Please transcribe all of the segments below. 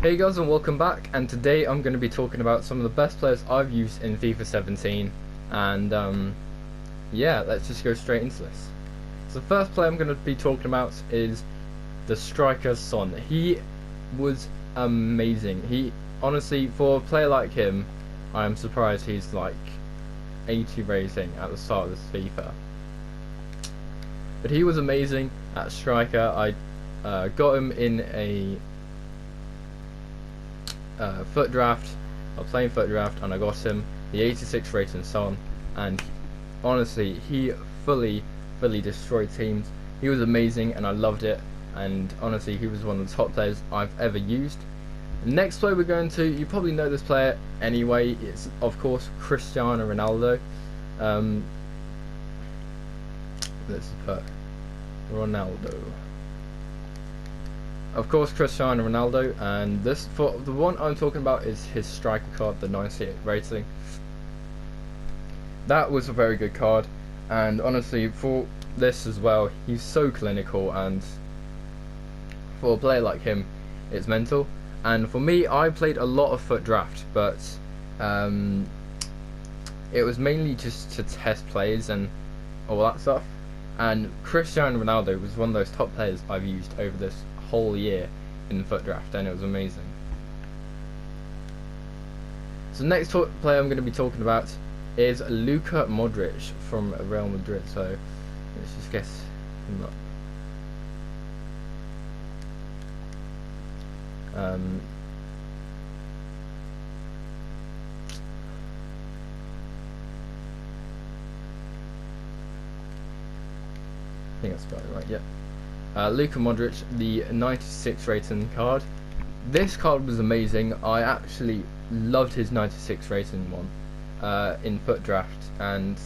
Hey guys and welcome back, and today I'm going to be talking about some of the best players I've used in FIFA 17, and yeah, let's just go straight into this. So the first player I'm going to be talking about is the striker Son. He was amazing. He honestly, for a player like him, I am surprised he's like 80 rating at the start of this FIFA. But he was amazing at striker. I got him in a foot draft. I was playing foot draft and I got him the 86 rating Son, and honestly he fully destroyed teams. He was amazing and I loved it, and honestly he was one of the top players I've ever used. The next player we're going to, you probably know this player anyway, it's of course Cristiano Ronaldo. Let's put Ronaldo. Of course, Cristiano Ronaldo, and this, for the one I'm talking about, is his striker card, the 98 rating. That was a very good card, and honestly, for this as well, he's so clinical, and for a player like him, it's mental. And for me, I played a lot of foot draft, but it was mainly just to test plays and all that stuff. And Cristiano Ronaldo was one of those top players I've used over this whole year in the foot draft, and it was amazing. So the next player I'm going to be talking about is Luka Modric from Real Madrid. So let's just guess him up. I think that's about it, right? Yeah. Luka Modric, the 96 rating card. This card was amazing. I actually loved his 96 rating one in foot draft, and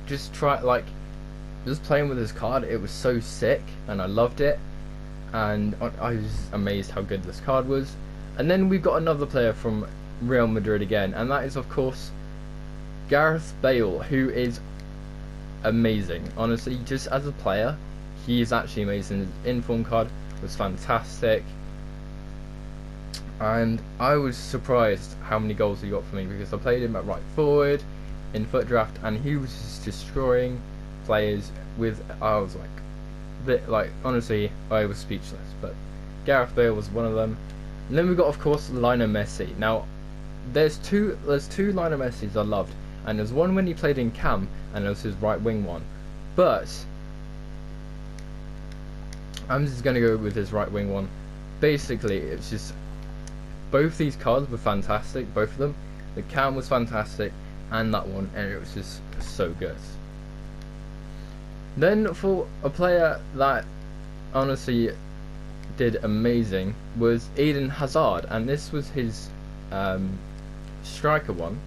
just playing with his card, it was so sick and I loved it, and I was amazed how good this card was. And then we've got another player from Real Madrid again, and that is of course Gareth Bale, who is amazing. Honestly, just as a player, he is actually amazing. His inform card was fantastic, and I was surprised how many goals he got for me, because I played him at right forward in foot draft and he was just destroying players with, I was like honestly I was speechless. But Gareth Bale was one of them. And then we got of course Lionel Messi. Now there's two Lionel Messis I loved, and there's one when he played in Cam, and it was his right wing one, but I'm just going to go with his right wing one. Basically, it's just, both these cards were fantastic, both of them. The Cam was fantastic, and that one, and it was just so good. Then for a player that honestly did amazing was Eden Hazard, and this was his striker one.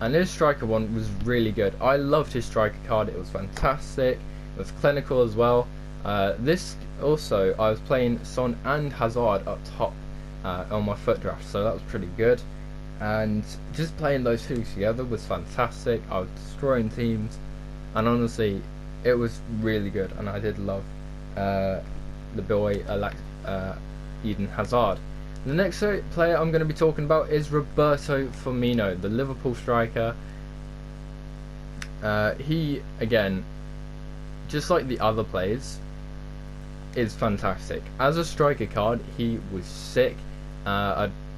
And his striker one was really good. I loved his striker card, it was fantastic. It was clinical as well. This also, I was playing Son and Hazard up top on my foot draft, so that was pretty good. And just playing those two together was fantastic. I was destroying teams, and honestly, it was really good. And I did love the boy Eden Hazard. The next player I'm going to be talking about is Roberto Firmino, the Liverpool striker. He, again, just like the other players, is fantastic. As a striker card, he was sick.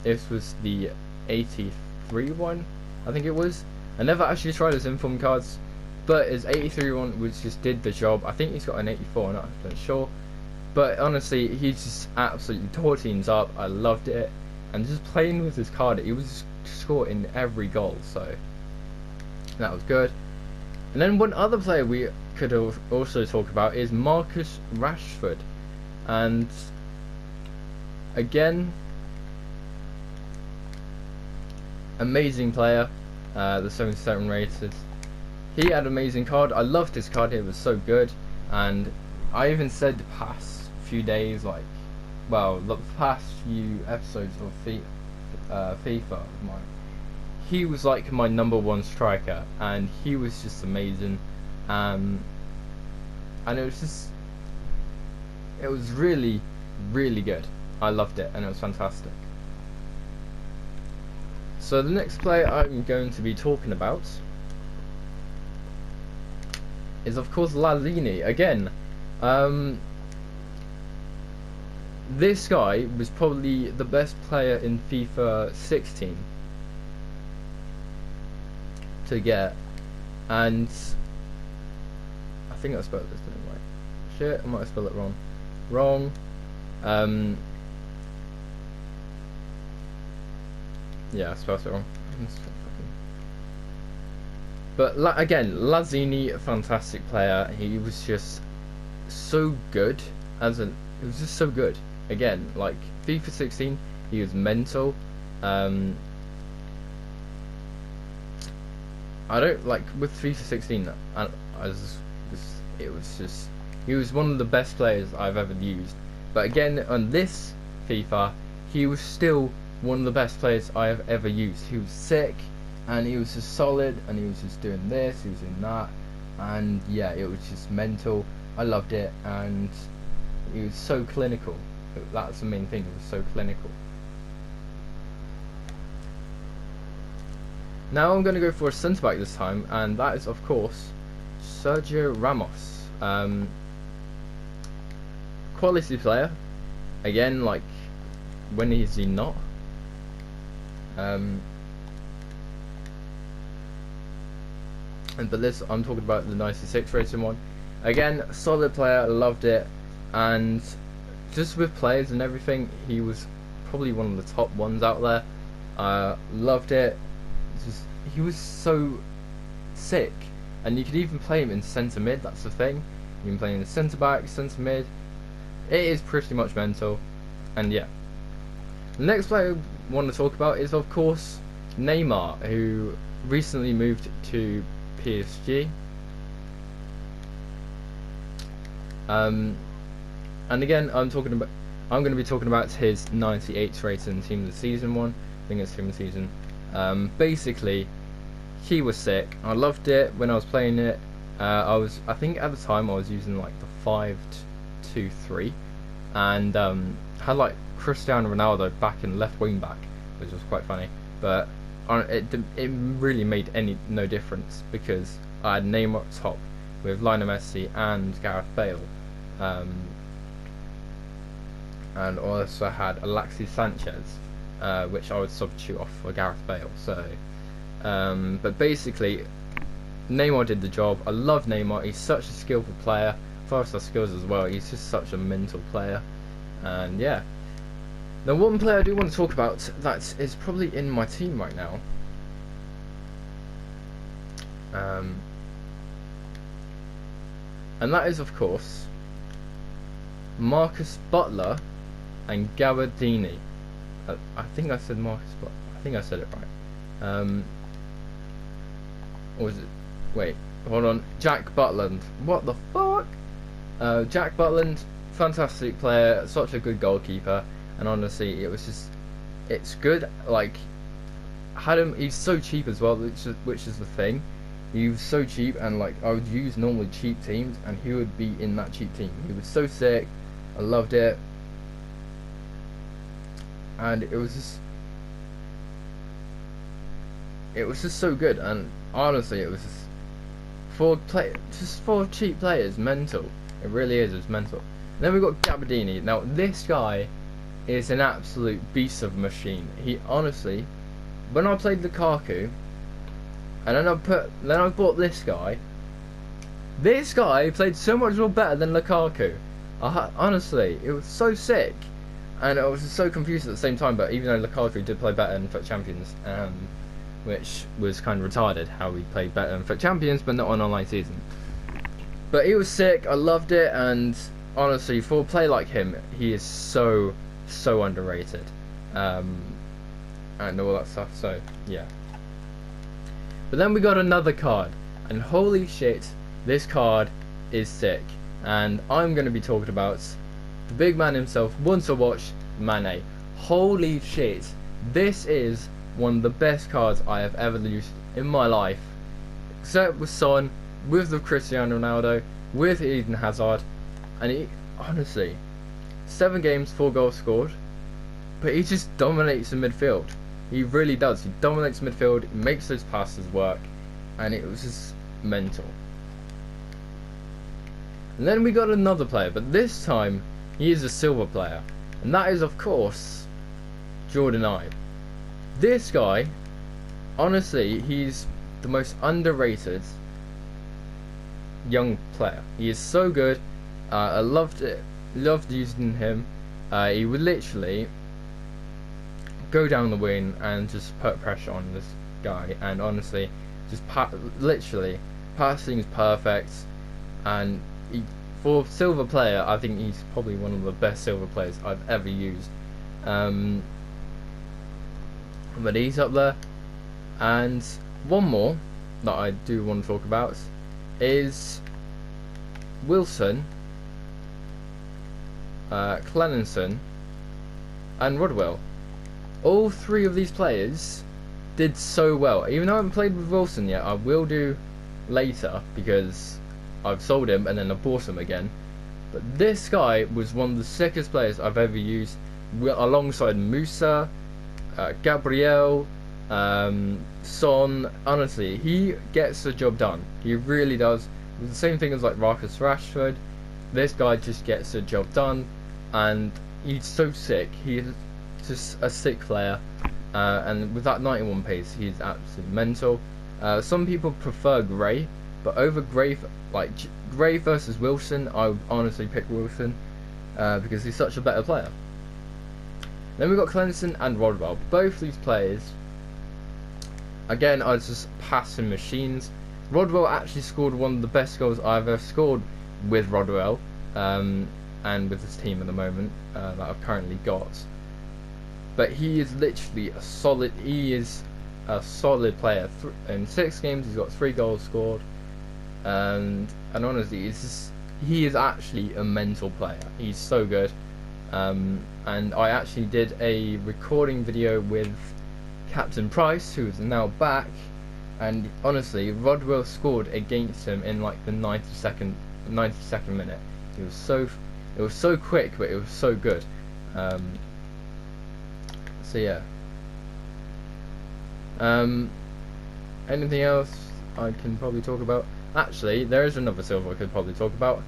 This was the 83 one, I think it was. I never actually tried his inform cards, but his 83 one was just did the job. I think he's got an 84, I'm not 100% sure. But honestly, he just absolutely tore teams up. I loved it, and just playing with his card, he was scoring every goal, so that was good. And then one other player we could also talk about is Marcus Rashford, and again, amazing player, the 77 rated. He had an amazing card. I loved his card. It was so good, and I even said the past few days, the past few episodes of FIFA, he was like my #1 striker, and he was just amazing. And it was really really good. I loved it, and it was fantastic. So the next player I'm going to be talking about is of course Lazini again. This guy was probably the best player in FIFA 16 to get, and I think I spelled this name right. Shit, I might have spelled it wrong. Yeah, I spelled it wrong. But again, Lazini, fantastic player. He was just so good he was just so good. Again, like FIFA 16, he was mental. I don't like with FIFA 16. It was just he was one of the best players I've ever used. But again, on this FIFA, he was still one of the best players I have ever used. He was sick, and he was just solid, and he was just doing this, he was doing that, and yeah, it was just mental. I loved it, and he was so clinical. That's the main thing. He was so clinical. Now I'm going to go for a centre back this time, and that is of course Sergio Ramos. Quality player. Again, like, when is he not? But this, I'm talking about the 96 rating one. Again, solid player, loved it, and just with players and everything, he was probably one of the top ones out there. Loved it. He was so sick, and you could even play him in centre mid. That's the thing. You can play him in the centre back, centre mid. It is pretty much mental, and yeah. The next player I want to talk about is of course Neymar, who recently moved to PSG. And again, I'm going to be talking about his 98 rating team of the season one. I think it's team of the season. Basically, he was sick. I loved it when I was playing it. I think at the time I was using like the 5-2-3, and had like Cristiano Ronaldo back in left wing back, which was quite funny. But it really made no difference because I had Neymar at top with Lionel Messi and Gareth Bale, and also had Alexis Sanchez, which I would substitute off for Gareth Bale. So, but basically, Neymar did the job. I love Neymar. He's such a skillful player, 5-star skills as well. He's just such a mental player, and yeah. Now, one player I do want to talk about that is probably in my team right now. And that is, of course, Marcus Butler and Gabardini. I think I said Marcus Butler. I think I said it right. Or was it? Wait, hold on. Jack Butland. What the fuck? Jack Butland, fantastic player, such a good goalkeeper. And honestly, it's good. Like, had him. He's so cheap as well, which is the thing. He was so cheap, and like I would use normally cheap teams, and he would be in that cheap team. He was so sick. I loved it, and it was just so good. And honestly, it was just for cheap players, mental. It really is. It's mental. And then we got Gabardini. Now this guy is an absolute beast of a machine. He honestly, when I played Lukaku, and then I bought this guy. This guy played so much more better than Lukaku. Honestly, it was so sick, and I was just so confused at the same time. But even though Lukaku did play better in FUT Champions, which was kind of retarded how he played better in FUT Champions, but not on online season. But he was sick. I loved it, and honestly, for a player like him, he is so underrated, and all that stuff. So yeah. But then we got another card, and holy shit, this card is sick. And I'm going to be talking about the big man himself, one to watch, Mane. Holy shit, this is one of the best cards I have ever used in my life, except with Son, with the Cristiano Ronaldo, with Eden Hazard, and honestly, 7 games, 4 goals scored, but he just dominates the midfield. He really does. He dominates midfield, he makes those passes work, and it was just mental. And then we got another player, but this time he is a silver player, and that is, of course, Jordan Ibe. This guy, honestly, he's the most underrated young player. He is so good. I loved using him. He would literally go down the wing and just put pressure on this guy, and honestly, just literally passing is perfect. And for silver player, I think he's probably one of the best silver players I've ever used. But he's up there. And one more that I do want to talk about is Wilson, Clenninson, and Rodwell. All 3 of these players did so well. Even though I haven't played with Wilson yet, I will do later because I've sold him and then I bought him again. But this guy was one of the sickest players I've ever used, alongside Musa, Gabriel, Son. Honestly, he gets the job done. He really does. The same thing as like Marcus Rashford. This guy just gets the job done, and he's so sick. He's just a sick player, and with that 91 pace, he's absolutely mental. Some people prefer Gray, but over Gray, like Gray versus Wilson, I would honestly pick Wilson because he's such a better player. Then we've got Clemson and Rodwell. Both these players, again, are just passing machines. Rodwell actually scored one of the best goals I've ever scored with Rodwell, and with his team at the moment that I've currently got. But he is literally a solid. He is a solid player. In 6 games, he's got 3 goals scored, and honestly, he is actually a mental player. He's so good. And I actually did a recording video with Captain Price, who is now back, and honestly, Rodwell scored against him in like the 92nd minute. It was so quick, but it was so good. So yeah. Anything else I can probably talk about? Actually, there is another silver I could probably talk about,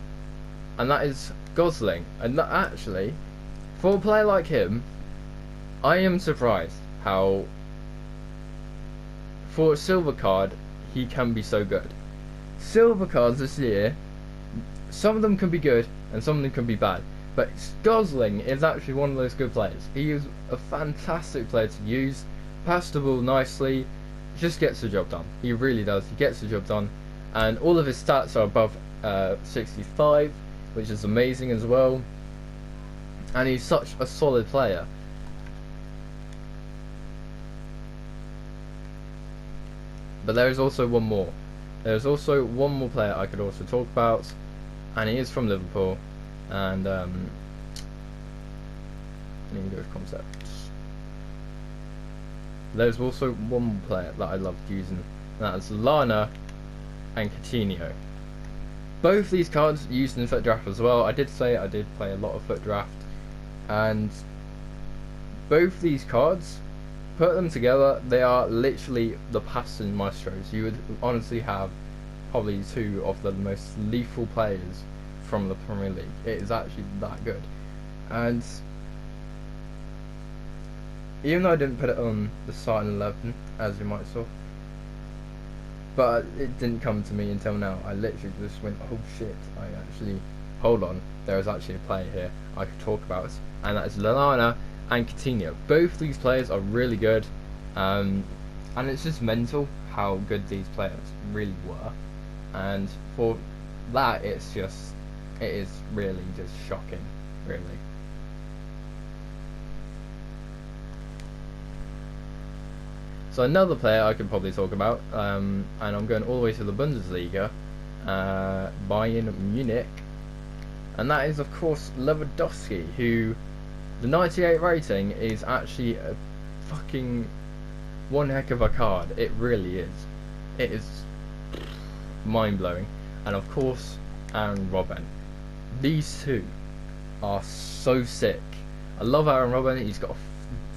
and that is Gosling. And that actually, for a player like him, I am surprised how, for a silver card, he can be so good. Silver cards this year, some of them can be good and some of them can be bad, but Gosling is actually one of those good players. He is a fantastic player to use, pass the ball nicely, just gets the job done. He really does. He gets the job done, and all of his stats are above 65, which is amazing as well. And he's such a solid player. But there is also one more. There's also one more player I could also talk about, and he is from Liverpool. And let me go with concepts. There's also one more player that I loved using, and that's Lana and Coutinho. Both these cards used in Foot Draft as well. I did say I did play a lot of Foot Draft, and both these cards, put them together, they are literally the passing maestros. You would honestly have probably 2 of the most lethal players from the Premier League. It is actually that good. And even though I didn't put it on the starting 11, as you might saw, but it didn't come to me until now. I literally just went, oh shit, hold on, there is actually a player here I could talk about, and that is Lallana and Coutinho. Both these players are really good, and it's just mental how good these players really were, and for that, it is really just shocking, really. So another player I could probably talk about, and I'm going all the way to the Bundesliga, Bayern Munich, and that is of course Lewandowski, who the 98 rating is actually a fucking one heck of a card. It really is. It is mind blowing. And of course, Aaron Robben. These two are so sick. I love Aaron Robben. He's got a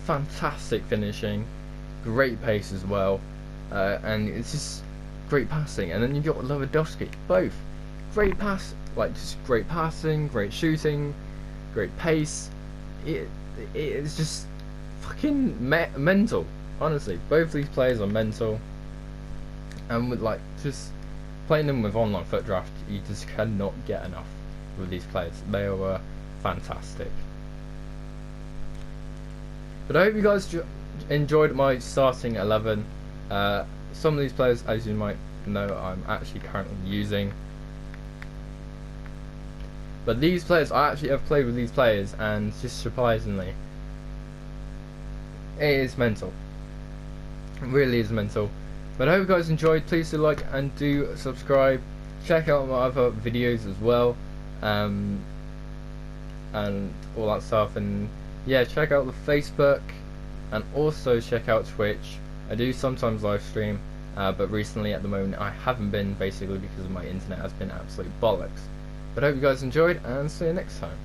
fantastic finishing, great pace as well, and it's just great passing. And then you've got Lewandowski, both great pass, like just great passing, great shooting, great pace. It's just fucking mental. Honestly, both these players are mental, and with like just playing them with online foot draft, you just cannot get enough with these players. They were fantastic. But I hope you guys enjoyed my starting 11. Some of these players, as you might know, I'm actually currently using. But these players, I actually have played with these players, and just surprisingly, it is mental. It really is mental. But I hope you guys enjoyed. Please do like and do subscribe. Check out my other videos as well, and all that stuff. And yeah, check out the Facebook, and also check out Twitch. I do sometimes live stream, but recently at the moment I haven't been, basically because my internet has been absolute bollocks. But I hope you guys enjoyed, and see you next time.